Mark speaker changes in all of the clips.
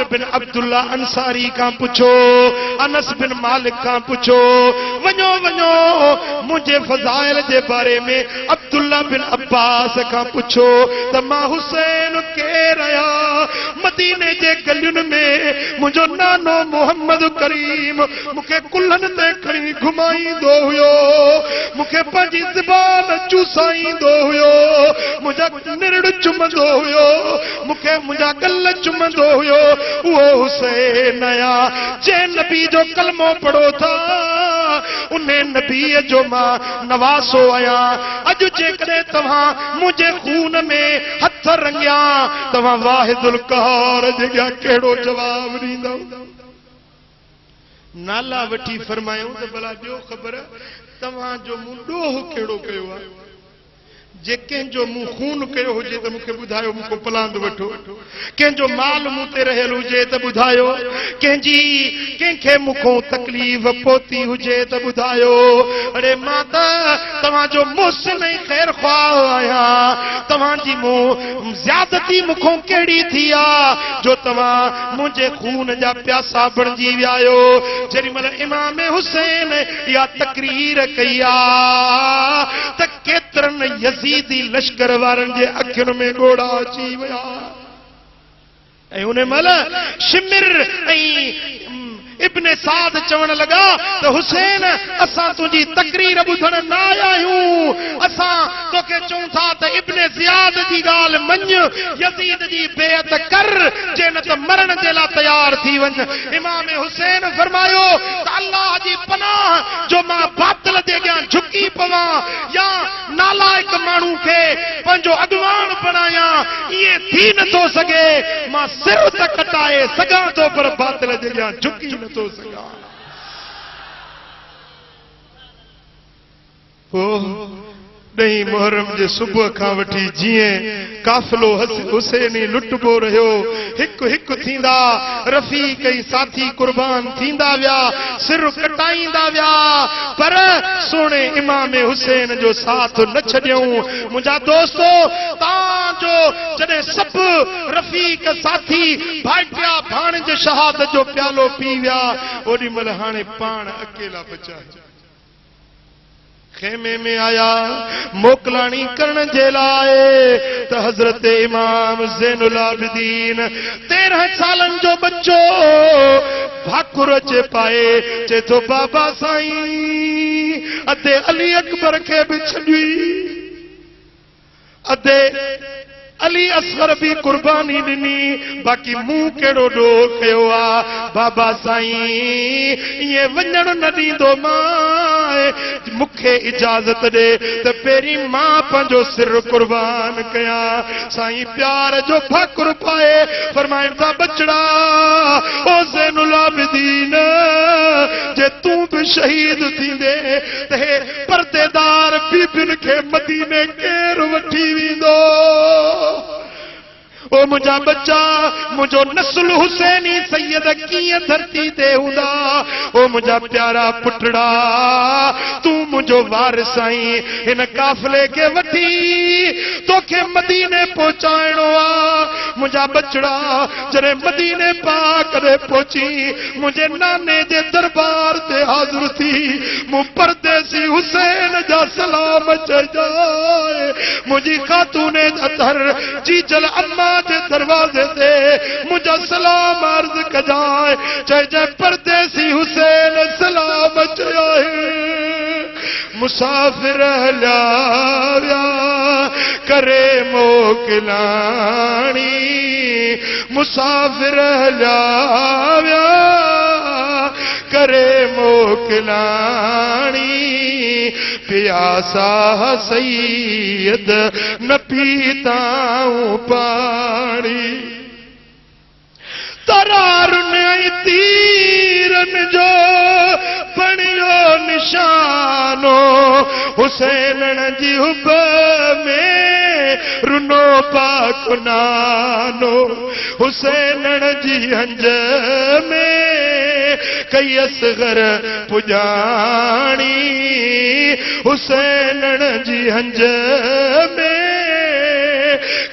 Speaker 1: जाबिर बिन अब्दुल्ला अंसारी का पुछो, अनस बिन मालिक का पुछो, वञो वञो मुझे फजाइल जे बारे में अब्दुल्ला बिन अब्बास का पुछो त मां हुसैन केर आया। मदीने जे गलियुनि में मुझो नानो मोहम्मद करीम मुखे कुल्हन ते खणी घुमाईंदो हुयो, मुखे पंहिंजी ज़बान चूसाईंदो हुयो, मुंहिंजा निरड़ चुमंदो हुयो, मुखे मुंहिंजा गल चुमंदो हुयो। उहो हुसैन आया जे नबी जो कलमो पढ़ो था, उन नबी जो मां नवासो आया। अज जेकॾहिं तव्हां मुंहिंजे खून में हथ रंगिया तव्हां वाहिदुल कहर जे अॻियां कहिड़ो जवाब ॾींदव? नाला वठी फरमायूं त भला ॾियो ख़बर तव्हांजो मूं ॾोह कहिड़ो कयो आहे। जे कंहिंजो मूं खून कयो हुजे त मूंखे ॿुधायो, मूंखे पलांद वठो। कंहिंजो माल मूं ते रहियल हुजे त ॿुधायो, कंहिंखे मूंखों तकलीफ़ पहुती हुजे त ॿुधायो। अरे मां त तव्हांजो मुहसिन ऐं ख़ैर ख़्वाह आहियां। तव्हांजी मूं ज़्यादती मूंखों कहिड़ी थी आहे जो तव्हां मुंहिंजे खून जा प्यासा बणिजी विया आहियो। जेॾी महिल इमाम हुसैन इहा तकरीर कई आहे त केतिरनि यज़ीदी लश्कर वारनि जे अखियुनि में ॻोढ़ा अची विया ऐं उन महिल शिमिर ऐं इब्ने साद चवण लगा तो हुसैन असां तुझी तकरीर ॿुधण न आया आहियूं, असां तोखे चऊं था त इब्ने ज़ियाद जी ॻाल्हि मञ, यज़ीद जी बेअत कर, जे न त मरण जे लाइ तयार थी वञ। इमाम हुसैन फरमायो त अल्लाह जी पनाह जो मां बातिल जे अॻियां झुकी पवां या नालायक माण्हू खे पंहिंजो अॻवान बणायां, इएं थी नथो सघे। मां सिर त कटाए सघां थो पर बातिल जे अॻियां झुकी नथो सघां। ॾहीं मुहर्रम जे सुबुह खां वठी जीअं काफ़िलो हुसैनी लुटबो रहियो, हिकु हिकु थींदा रफ़ीक ऐं साथी कुर्बान थींदा विया, सिर कटाईंदा विया, पर सोणे इमाम हुसैन जो साथ न छॾियऊं। मुंहिंजा दोस्तो तव्हांजो जॾहिं सभु रफ़ीक साथी भाइटिया भाणिज शहादत जो प्यालो पी विया, ओॾी महिल हाणे पाण अकेला बचा खेमे में आया मोकलाणी करण जे लाइ त हज़रत इमाम ज़ैनुल आबिदीन 13 सालनि जो बच्चो भाकुर चे पाए चे तो बाबा साईं अदे अली अकबर खे बि छॾी, अदे अली असगर भी कुर्बानी ॾिनी, बाक़ी मूं कहिड़ो ॾोह कयो आहे? बाबा साईं इएं वञण न ॾींदो मां, मूंखे इजाज़त ॾे त पहिरीं मां पंहिंजो सिर कुर्बान कयां। साईं प्यार जो भाकुर पाए फरमाइनि था बचड़ा ओ ज़ैनुल आबिदीन जे तूं बि शहीद थींदे त हे पर्देदार बीबियुनि खे मदीने केरु वठी वेंदो? ओ मुंहिंजा बच्चा, मुंहिंजो नस्ल हुसैनी सैयद कीअं धरती ते हूंदा? ओ मुंहिंजा प्यारा पुटड़ा, तूं मुंहिंजो वारिस आहीं। हिन काफ़िले खे वठी तोखे मदीने पहुचाइणो आहे। मुंहिंजा बचड़ा जॾहिं मदीने पाक ॾे पहुची मुंहिंजे नाने जे दरबार ते हाज़िर थी, मूं परदेसी हुसैन जा सलाम चइजाए। मुंहिंजी ख़ातूने अतहर जीजल अम्मा जे दरवाज़े ते मुंहिंजा सलाम अर्ज़ कजाए, चइजाए परदेसी हुसैन सलाम चयो आहे। मुसाफ़िर हलिया विया करे मोकलाणी, मुसाफ़िर हलिया विया करे मोकलाणी, प्यासा सैयद न पीताऊं पाणी। तरारुन ऐं तीरन जो बणियो निशानो, हुसैनन जी हुब में रुनो पाक नानो, हुसैनन जी हंज में कई असगर पुजाणी, हुसैनन जी हंज में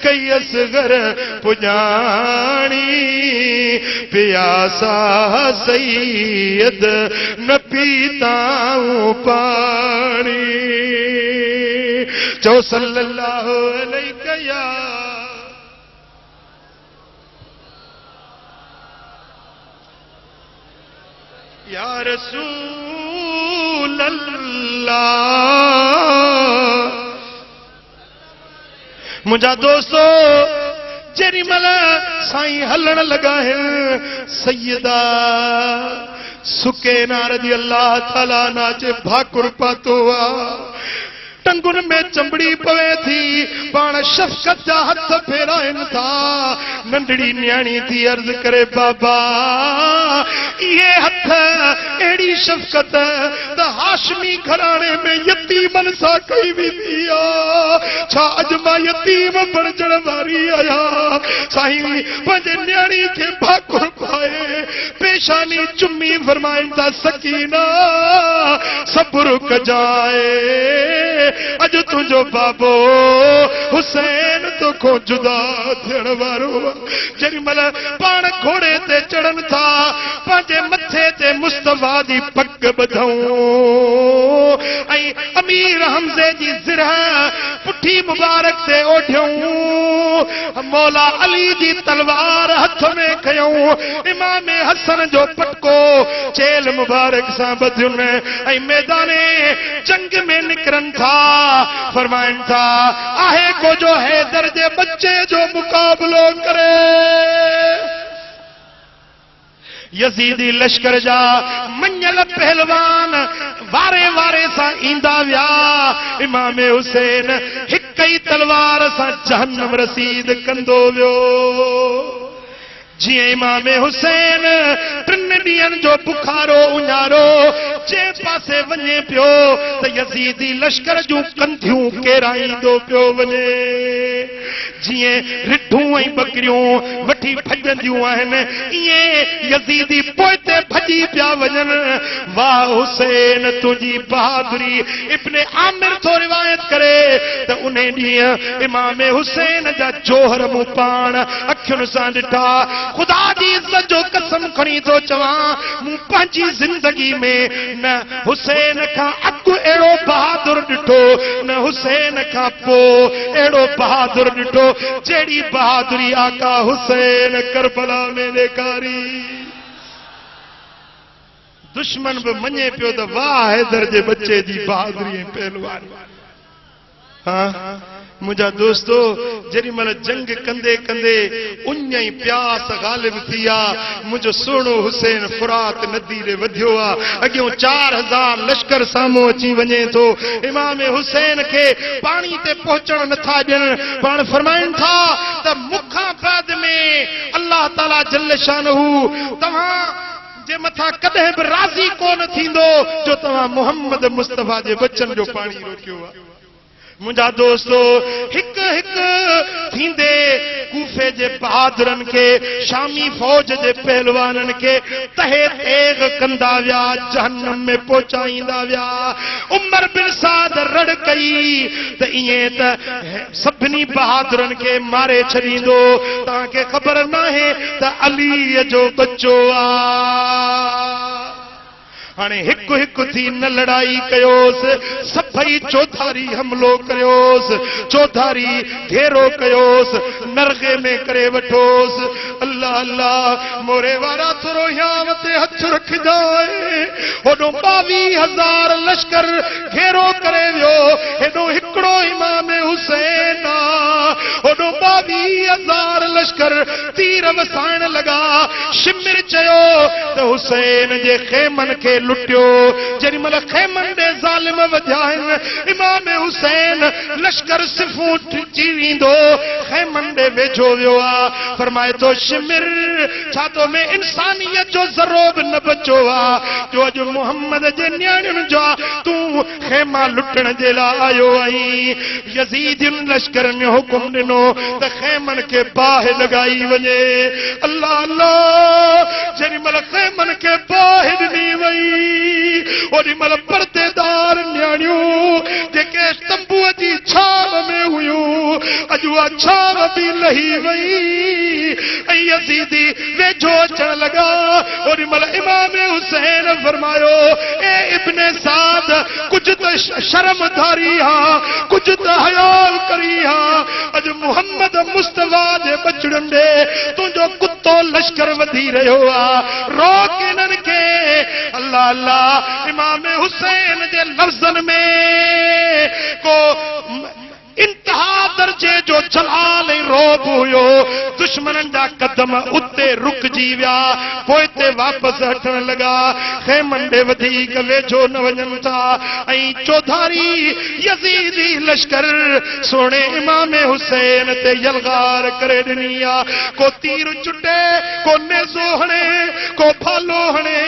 Speaker 1: कई असगर पुजाणी, प्यासा सैयद न पीता हूँ पानी। जो सल्लल्लाहु अलैहि या रसूल अल्लाह। मुझा दोस्तो जेरी मला साईं हलण लगा है सैयदा सुके नारदी अल्लाह ताला नाचे भाकुर पातो टंगुन में चंबड़ी पवे थी पाण शफकत जा हथ फेराइन था। नंढड़ी न्याणी थी अर्ज करे बाबा ये हथ एड़ी शफकत त हाशमी घराने में यतीमन सा कई भी दिया छा अज मां यतीम बणजण वारी आया। साईं पंहिंजे न्याणी खे भाकुर पाए पेशानी चुम्मी फरमाइन था सकीना सब्र कजाए अज तुझो बाबो हुसैन तो को जुदा थियण वारो। जरी मल पाण घोड़े ते चढ़न था पंहिंजे मथे ते मुस्तफा दी पग बधऊं ऐं अमीर हमज़े जी ज़िरह पुठी मुबारक ते ओढ़ियूं मौला अली जी तलवार हथ में खयूं इमाम हसन जो पटको चेल मुबारक सां बधियुन ऐं मैदाने जंग में निकरन था। फरमाइन था आहे को जो हैदर जे बच्चे जो मुकाबलो करे। यजीदी लश्कर जा मंजल पहलवान वारे वारे सां ईंदा विया। इमाम हुसैन हिक ई तलवार सां जहन्नम रसीद कंदो वियो। जिए इमाम हुसैन टिन ॾींहंनि जो बुखारो उञारो जे पासे वञे पियो त यजीदी लश्कर जूं कंधियूं केराईंदो पियो वञे। जिए रिढूं ऐं बकरियूं वठी भॼंदियूं आहिनि ईअं यजीदी पोइते भॼी पिया वञनि। वाह हुसैन तुंहिंजी बहादुरी। इब्ने आमिर थो रिवायत करे त उन ॾींहुं इमाम हुसैन जा जोहर मूं पाण अखियुनि सां ॾिठा। खुदा जी इज्जत जो कसम खणी थो चवां मूं पंहिंजी ज़िंदगी में न हुसैन खां अॻु अहिड़ो बहादुर ॾिठो न हुसैन खां पोइ अहिड़ो बहादुर ॾिठो जहिड़ी बहादुरी आका हुसैन करबला में ॾेखारी। दुश्मन भी मञे पियो त वाह हैदर जे बच्चे जी बहादुरी पहलवानी। हाँ मुझा दोस्तो जरी मल जंग कंदे कंदे उन ही प्यास गालिब थिया मुझो सोनो हुसैन फुरात नदी रे वधियो आ। अगियो 4000 लश्कर सामो अची वने तो इमाम हुसैन के पानी ते पहुंचण नथा ॾियण। पाण फरमाइन था त मुखा बाद में अल्लाह ताला जल्ल शानहू तव्हां जे मथा कदे भी राजी कोन थींदो जो तव्हां मोहम्मद मुस्तफा जे बच्चन जो पानी रोकियो आ। मुझा दोस्तो हिक हिक थींदे कूफे जे बहादुरन के शामी फौज जे पहलवानन के तहे तेग कंदा विया जहन्नम में पहुंचाईंदा विया। उमर बिन साद रड़ कई त इए त सभनी बहादुरन के मारे छड़ींदो। ताके खबर नाहे त अली जो बच्चो आ। हाणे हिकु हिकु थी न लड़ाई कयोस सभई चौधारी हमलो कयोस चौधारी घेरो कयोस नरगे में करे वठोस। अल्लाह अल्लाह मोरे वारा थोरो याम ते हथ रख जाए। होडो 22,000 लश्कर घेरो करे वियो। हेडो हिकड़ो इमाम हुसैन होडो 22,000 लश्कर तीर वसाइण लगा। शिमिर चयो त हुसैन जे खेमन के लुटियो। जरी मल खेमन दे ज़ालिम वधाइन इमाम हुसैन लश्कर सिफूं चीरींदो खेमन दे वेझो वियो आ। फरमाए तो शिमिर छा तो में इंसानियत जो ज़रो भी न बचो आ जो अज मोहम्मद जे न्याणियुनि जा तूं खेमा लुटण जे लाइ आयो आहीं। यजीदियुन लश्करनि ने हुकुम ॾिनो त खेमन के बाहि लॻाई वञे। अल्लाह अल्लाह जरी मल खेमन के बाहि ॾिनी वई ओॾी महिल परदेदार न्याणियूं जेके तंबूअ जी छाव में हुयूं अॼु उहा छाव बि लही वई ऐं यज़ीदी वेझो अचण लगा और मल इमाम हुसैन फरमायो ए इब्ने साद कुछ तो शर्म धारी हाँ कुछ तो हयाल करी हाँ अज मुहम्मद मुस्तफा दे बचड़न दे तू जो कुत्तो लश्कर वधी रहो आ रोक इन्हन के अल्लाह अल्लाह इमाम हुसैन दे लफ्जन में को इंतहा दर्जे जो जलाल रोब हुयो दुश्मनन जा कदम उत्ते रुक जी विया पोइ ते वापस हटण लगा खेमन दे वधीक वेझो न वञन था ऐं चौधारी यजीदी लश्कर सोने इमाम हुसैन ते यलगार करे ॾिनी आ को तीर चुटे को नेज़ो हणे को भालो हणे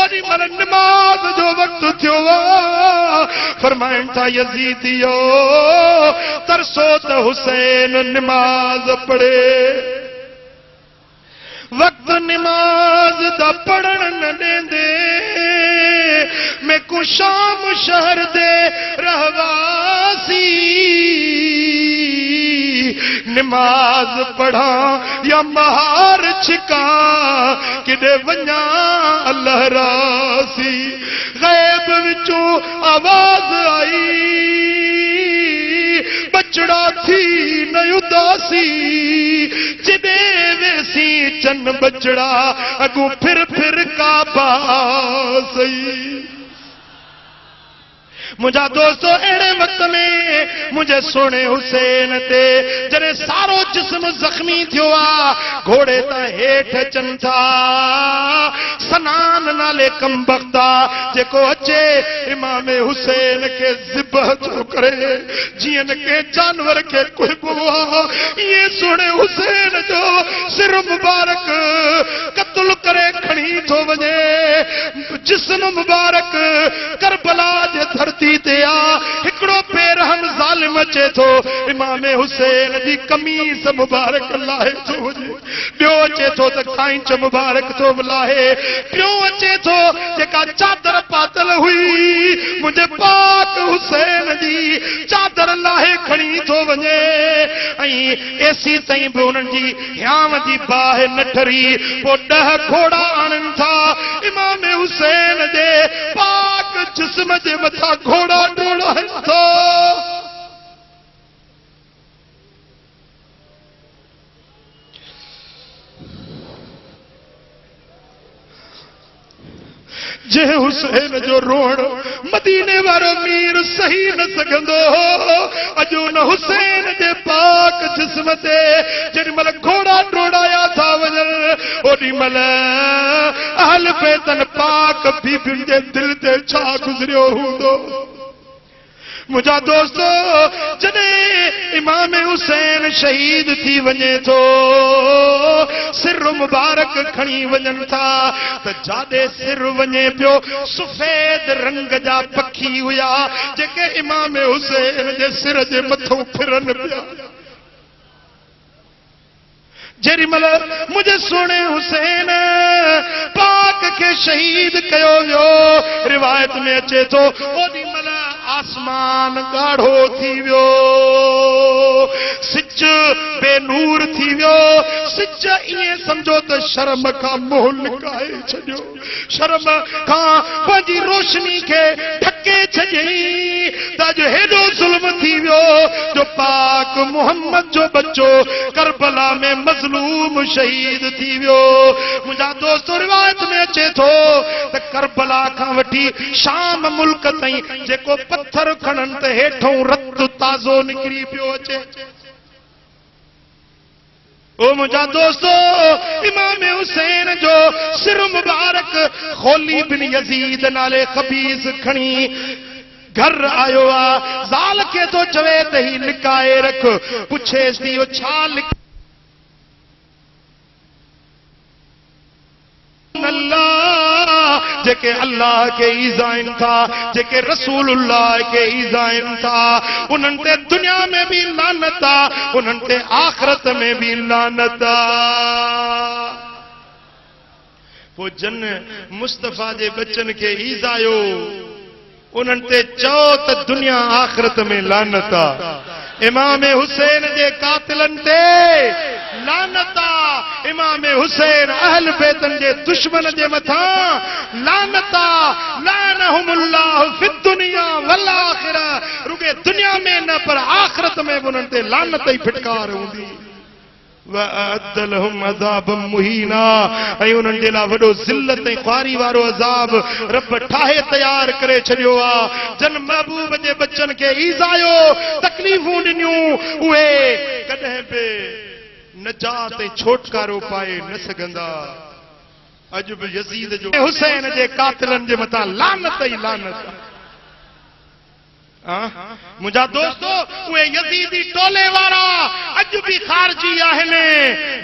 Speaker 1: ओॾी महिल नमाज जो वक़्तु थियो आ फरमाइनि था यजीदियो तरसो त हुसैन नमाज पढ़े वक्त नमाज दा पढ़न न देंदे मैं को शाम शहर दे रहवासी नमाज पढ़ा या महार छिका किदे वन्या अल्लाह रासी गैब विचों आवाज आई बचड़ा थी न उदासी जिदे वेसी चन बचड़ा अगू फिर काबा सही मुझा दोस्तों अड़े वक्त में मुझे सोने हुसैन ते जने सारो जिस्म जख्मी थियो आ घोड़े ता हेठ चन था सनान नाले कम बख्ता जेको अचे इमाम हुसैन के ज़िबह जो करे जियन के जानवर के कोई बुआ ये सोने हुसैन जो सिर मुबारक कत्ल करे खणी थो वने जिस्म मुबारक करबला जे धरती ते आ हिकड़ो पैर हम जालिम अचे थो इमाम हुसैन दी कमीज मुबारक लाहे थो ॿियो अचे थो त खांच मुबारक थो लाहे ॿियो अचे थो जेका चादर पातल हुई मुंहिंजे पाक हुसैन जी चादर लाहे खणी थो वञे ऐं एसी ताईं बि उन्हनि जी हियांव जी बाहि न ठरी पोइ 10 घोड़ा आणनि था इमाम हुसैन जे पाक जिस्म जे मथां घोड़ा डोड़ाइनि था जे हुसैन जो रोण मदीने वारो मीर सही न सघंदो अजो न हुसैन जे पाक जिस्म ते जेॾी महिल घोड़ा डोड़ाया था वञनि ओॾी महिल अहल बैतन पाक बीबियुनि जे दिल ते छा गुज़रियो हूंदो मुझा दोस्तों जॾहिं इमाम हुसैन शहीद थी वञे थो सिर मुबारक खणी वञनि था त जाॾे सिर वञे पियो सफ़ेद रंग जा पखी हुया जेके इमाम हुसैन जे सिर जे मथां फिरनि पिया जेॾी महिल मुंहिंजे सोने हुसैन पाक के शहीद कयो वियो रिवायत में अचे थो ओॾी महिल आसमान गाढ़ो थी वियो सिज बेनूर थी वियो सिज ईअं सम्झो त शर्म खां मुंहुं लिकाए छॾियो शर्म खां पंहिंजी रोशनी खे ढके छॾियईं त अॼु हेॾो ज़ुल्म थी वियो जो पाक मुहम्मद जो बच्चो करबला में मज़लूम शहीद थी वियो मुंहिंजा दोस्तो रिवायत में अचे थो त करबला खां वठी शाम मुल्क ताईं जेको पत्थर खणनि त हेठों रत ताज़ो निकिरी पियो अचे ओ मुझा दोस्तो इमाम हुसैन जो सिर मुबारक खोली बिन यजीद नाले खबीस खणी घर आयो आ ज़ाल के तो चवे त ही लिकाए रख पुछेस थी छा लिक अल्लाह जेके अल्लाह के ईज़ाइन था जेके रसूलुल्लाह के ईज़ाइन था उन्हनि ते दुनिया में भी लानत आ उन्हनि ते आखिरत में भी लानत आ पोइ जन मुस्तफा जे बच्चन के ईज़ायो उन्हनि ते चओ त दुनिया आखिरत में लानत आ इमाम हुसैन जे कातिलन ते लानता इमाम हुसैन अहल बैतन जे दुश्मन जे मथा लानता लानहुमुल्लाह फिद दुनिया वल आखिरा रुगे दुनिया में न पर आखिरत में उन्हनि ते लानत ई फिटकार हूंदी वअद लहुम अज़ाबम मुहीना ऐं उन्हनि जे लाइ वॾो ज़िल्लत ऐं ख़्वारी वारो अज़ाब रब ठाहे तयार करे छॾियो आहे जन महबूब जे बच्चन खे ईज़ायो तकलीफ़ूं ॾिनियूं उहे कॾहिं बि नजात ऐं छोटकारो पाए न सघंदा अॼु बि यज़ीद जो हुसैन जे कातिलनि जे मथां लानत ई लानत मुझा दोस्तों उहे यज़ीदी टोले वारा अॼु बि ख़ारजी आहिनि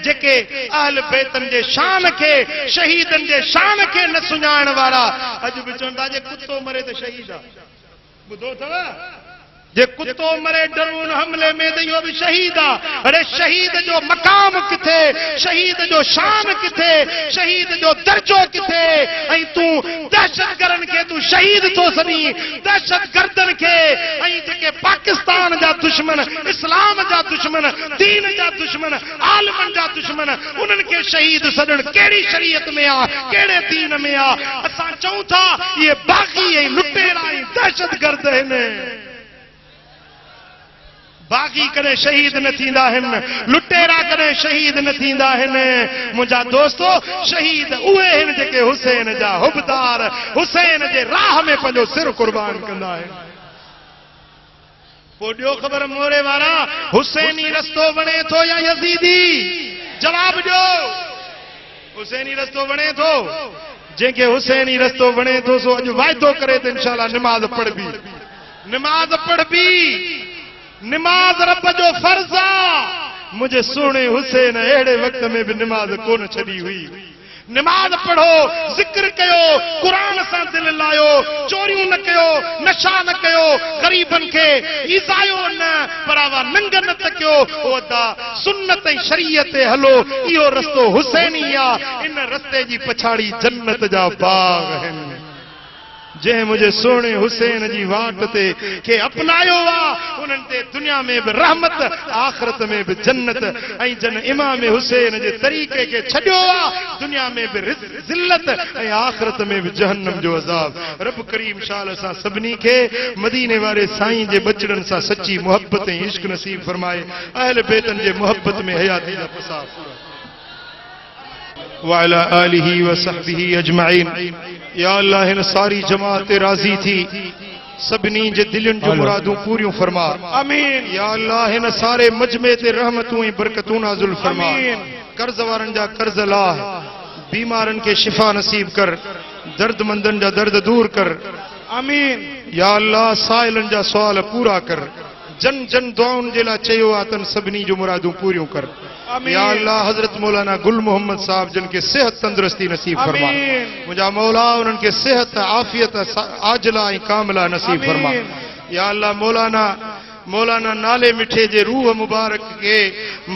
Speaker 1: जेके अहल बैतन जे शान खे शहीदनि जे शान खे न सुञाणण वारा अॼु बि चवंदा जे कुतो मरे त शहीद आहे ॿुधो अथव जे कुतो मरे ड्रोन हमले में त इहो बि शहीद आहे अरे शहीद जो मक़ाम किथे शहीद जो शान किथे शहीद जो दर्जो किथे ऐं तूं दहशतगर्दनि खे तूं शहीद थो सॾी दहशतगर्दनि खे ऐं जेके पाकिस्तान जा दुश्मन इस्लाम जा दुश्मन दीन जा दुश्मन आलमनि जा दुश्मन उन्हनि खे शहीद सॾण कहिड़ी शरीयत में आहे कहिड़े दीन में आहे असां चऊं था इहे बाग़ी ऐं लुटेरा ऐं दहशतगर्द आहिनि बाग़ी कॾहिं शहीद न थींदा आहिनि लुटेरा कॾहिं शहीद न थींदा आहिनि मुंहिंजा दोस्तो शहीद उहे आहिनि जेके हुसैन जा हुबदार हुसैन जे राह में पंहिंजो सिर कुर्बान कंदा आहिनि पोइ ॾियो ख़बर मोरे वारा हुसैनी रस्तो वणे थो या यज़ीदी जवाब ॾियो हुसैनी रस्तो वणे थो जंहिंखे हुसैनी रस्तो वणे थो सो अॼु वाइदो करे त इंशाअल्लाह निमाज़ पढ़बी निमाज रब जो फर्ज आहे मुझे सुहिणे हुसैन अहिड़े वक़्त में बि निमाज कोन छॾी हुई निमाज पढ़ो ज़िक्र कयो क़ुरान सां दिलि लायो चोरियूं न कयो नशा न कयो ग़रीबनि खे ईज़ायो न परावा नंग न तकियो ओदा सुन्नत ऐं शरीयत ते हलो इहो रस्तो हुसैनी आहे इन रस्ते जी पछाड़ी जन्नत जा बाग आहिनि जंहिं मुझे सोने हुसैन जी वाट ते के अपनायो आहे उन्हनि ते दुनिया में बि रहमत आख़िरत में बि जन्नत ऐं जन इमाम हुसैन जे तरीक़े खे छॾियो आहे दुनिया में बि ज़िल्लत ऐं आख़िरत में बि जहन्नम जो अज़ाब रब करीम शाल असां सभिनी खे मदीने वारे साईं जे बचड़नि सां सची मोहब्बत ऐं इश्क नसीब फरमाए अहल बैतन जे मोहब्बत में हयाती जा पसार वाला आलिही व सहबिही अजमाइन या अल्लाह इन सारी जमात राजी थी सभिनी जे दिलनि जो मुरादूं पूरियूं फरमा आमीन या अल्लाह इन सारे मजमे ते रहमतूं ऐं बरकतूं नाज़िल फरमा कर्ज वारनि जा कर्ज लाह बीमारनि खे शिफा नसीब कर दर्दमंदनि जा दर्द दूर कर आमीन या अल्लाह साइलनि जा सुवाल पूरा कर जन जन दुआउनि जे लाइ चयो आहे तन सभिनी जो मुरादूं पूरियूं कर या अल्लाह हजरत मौलाना गुल मोहम्मद साहब जिन के सेहत तंदुरुस्ती नसीब फरमा मुझा मौला उन्हनि खे सेहत आफियत आजला ऐं कामला नसीब फरमा या अल्लाह मौलाना नाले मिठे जे रूह मुबारक के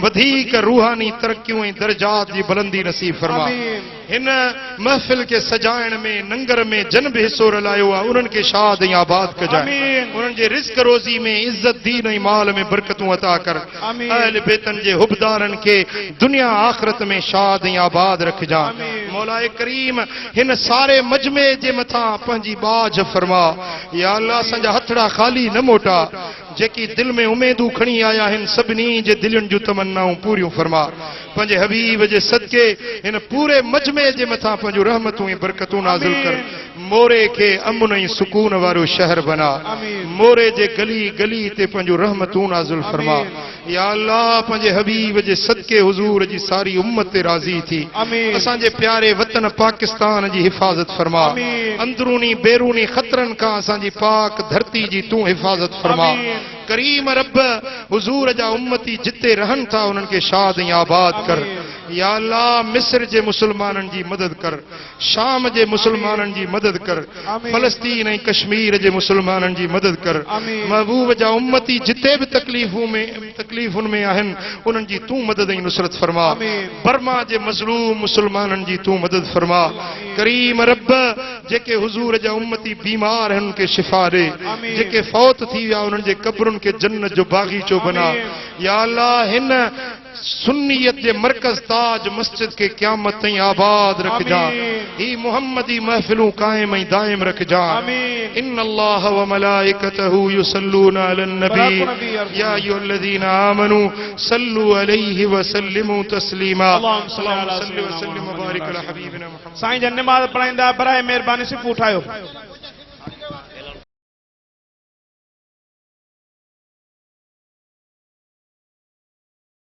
Speaker 1: वधीक रूहानी तरक्कियों ऐं दर्जात जी बुलंदी नसीब फरमा हिन महफिल के सजाइण में नंगर में जन भी हिस्सो रलायो आहे उन्हनि खे शाद ऐं आबाद कजाए उन्हनि जे रिज़्क़ रोज़ी में इज़्ज़त दीन ऐं माल में बरकतूं अता कर अहल बैतन जे हुबदारनि खे दुनिया आख़िरत में शाद ऐं आबाद रखजा मौलाए करीम हिन सारे मजमे जे मथां पंहिंजी बाज फरमा या अल्लाह असांजा हथड़ा खाली न मोटा जेकी दिल में उमेदूं खणी आया आहिनि सभिनी जे दिलनि जूं तमन्नाऊं पूरियूं फरमा पंहिंजे हबीब जे सदके हिन पूरे मजमे जे मथां पंहिंजूं रहमतूं ऐं बरकतूं नाज़िल कर मोरे खे अमन ऐं सुकून वारो शहर बना मोरे जे गली गली ते पंहिंजूं रहमतूं नाज़िल फरमा या अल्लाह पंहिंजे हबीब जे सदके हुज़ूर जी सारी उम्मत ते राज़ी थी असांजे प्यारे वतन पाकिस्तान जी हिफ़ाज़त फरमा अंदरूनी बैरूनी ख़तरनि खां असांजी पाक धरती जी तूं हिफ़ाज़त फरमा करीम रब हुजूर जा उम्मती जिते रहन था उन्हनि खे शाद ऐं आबाद कर या अल्लाह मिस्र जे मुसलमाननि जी मदद कर शाम जे मुसलमाननि जी मदद कर फलस्तीन ऐं कश्मीर जे मुसलमाननि जी मदद कर महबूब जा उम्मती जिते बि तकलीफ़ुनि में आहिनि उन्हनि जी तूं मदद ऐं नुसरत फरमा बर्मा जे मज़लूम मुसलमाननि जी तूं मदद फरमा करीम रब जेके हुजूर जा उम्मती बीमार आहिनि उनखे शिफ़ा ॾे जेके फौत थी विया उन्हनि जे क़ब्रुनि खे जन्नत जो बाग़ीचो बना या अल्लाह हिन सुन्नियत जे मरकज ताज मस्जिद के क़यामत ताईं आबाद रखजा ही मुहम्मदी महफिलूं कायम ऐं दाइम रखजा इन्नल्लाह व मलाइकतहू युसल्लूना अलन नबी या अय्युहल्लज़ीना आमनू सल्लू अलैहि व सल्लिमू तस्लीमा अल्लाहुम्मा सल्लि व सल्लिम व बारिक अला हबीबिना मुहम्मद।
Speaker 2: साईं जन नमाज पढ़ाईंदा बराए मेहरबानी से उठायो।